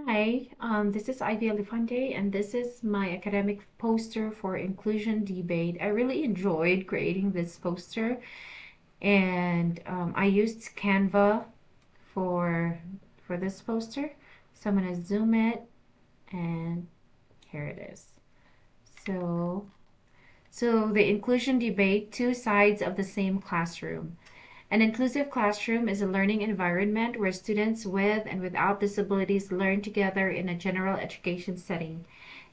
Hi, this is Ivy Elefante, and this is my academic poster for inclusion debate. I really enjoyed creating this poster, and I used Canva for this poster. So I'm gonna zoom it, and here it is. So, so the inclusion debate: two sides of the same classroom. An inclusive classroom is a learning environment where students with and without disabilities learn together in a general education setting.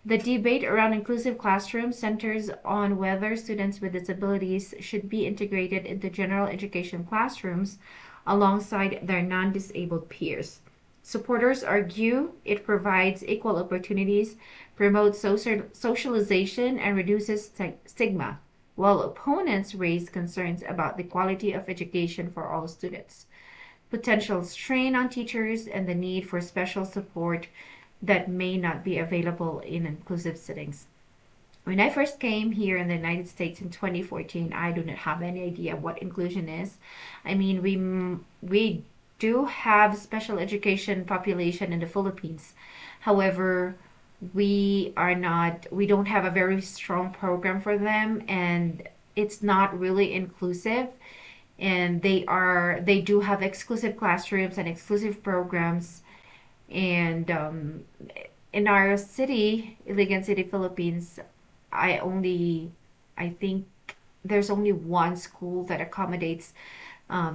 The debate around inclusive classrooms centers on whether students with disabilities should be integrated into general education classrooms alongside their non disabled peers. Supporters argue it provides equal opportunities, promotes socialization, and reduces stigma, while opponents raise concerns about the quality of education for all students, potential strain on teachers, and the need for special support that may not be available in inclusive settings. When I first came here in the United States in 2014, I do not have any idea what inclusion is. I mean, we do have special education population in the Philippines. However, we don't have a very strong program for them, and it's not really inclusive. And they do have exclusive classrooms and exclusive programs. And in our city, Iligan City, Philippines, I only, I think there's only one school that accommodates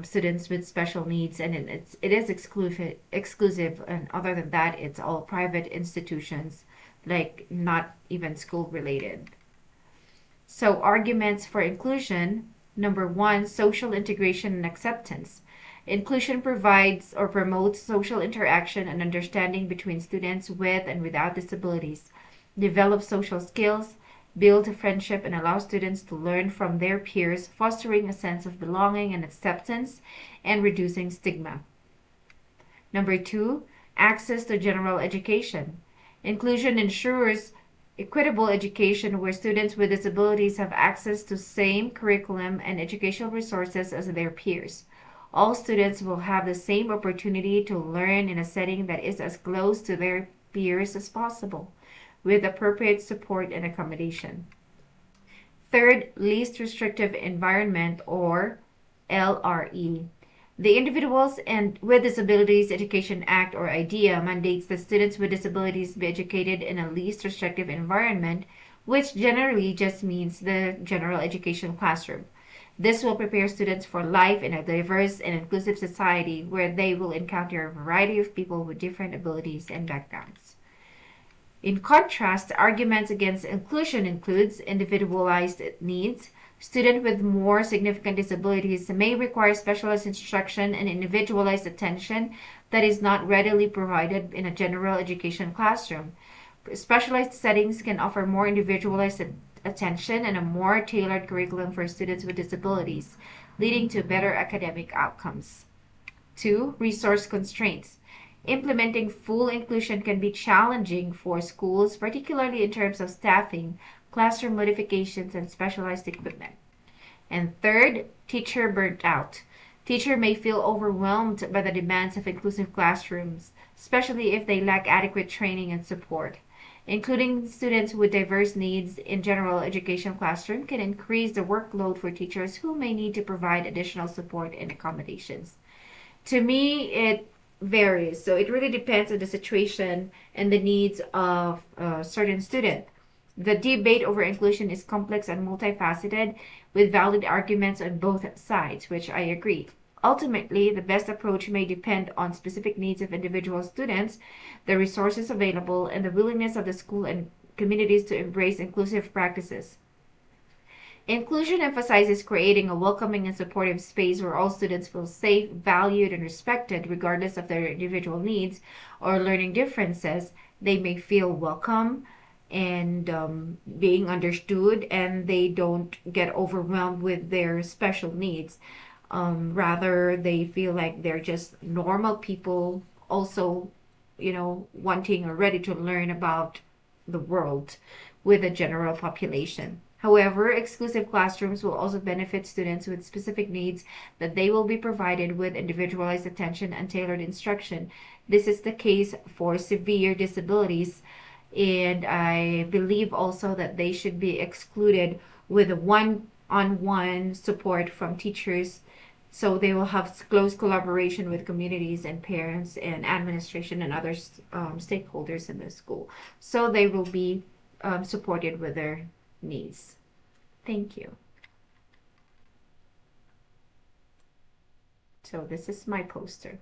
students with special needs, and it is exclusive, and other than that, it's all private institutions, like not even school related. So arguments for inclusion: number one, social integration and acceptance. Inclusion provides or promotes social interaction and understanding between students with and without disabilities, develops social skills, build friendship, and allow students to learn from their peers, fostering a sense of belonging and acceptance and reducing stigma. Number two, access to general education. Inclusion ensures equitable education where students with disabilities have access to same curriculum and educational resources as their peers. All students will have the same opportunity to learn in a setting that is as close to their peers as possible, with appropriate support and accommodation. Third, least restrictive environment, or LRE. The Individuals and with Disabilities Education Act, or IDEA, mandates that students with disabilities be educated in a least restrictive environment, which generally just means the general education classroom. This will prepare students for life in a diverse and inclusive society where they will encounter a variety of people with different abilities and backgrounds. In contrast, arguments against inclusion includes individualized needs. Students with more significant disabilities may require specialized instruction and individualized attention that is not readily provided in a general education classroom. Specialized settings can offer more individualized attention and a more tailored curriculum for students with disabilities, leading to better academic outcomes. 2. Resource constraints. Implementing full inclusion can be challenging for schools, particularly in terms of staffing, classroom modifications, and specialized equipment. And third, teacher burnt out. Teacher may feel overwhelmed by the demands of inclusive classrooms, especially if they lack adequate training and support. Including students with diverse needs in general education classroom can increase the workload for teachers who may need to provide additional support and accommodations. To me, it varies. So it really depends on the situation and the needs of a certain student. The debate over inclusion is complex and multifaceted, with valid arguments on both sides, which I agree. Ultimately, the best approach may depend on specific needs of individual students, the resources available, and the willingness of the school and communities to embrace inclusive practices. Inclusion emphasizes creating a welcoming and supportive space where all students feel safe, valued, and respected regardless of their individual needs or learning differences. They may feel welcome and being understood, and they don't get overwhelmed with their special needs. Rather, they feel like they're just normal people, also, wanting or ready to learn about the world with the general population. However, exclusive classrooms will also benefit students with specific needs that they will be provided with individualized attention and tailored instruction. This is the case for severe disabilities, and I believe also that they should be excluded with one-on-one support from teachers, so they will have close collaboration with communities and parents and administration and other stakeholders in the school, so they will be supported with their needs. Thank you. So this is my poster.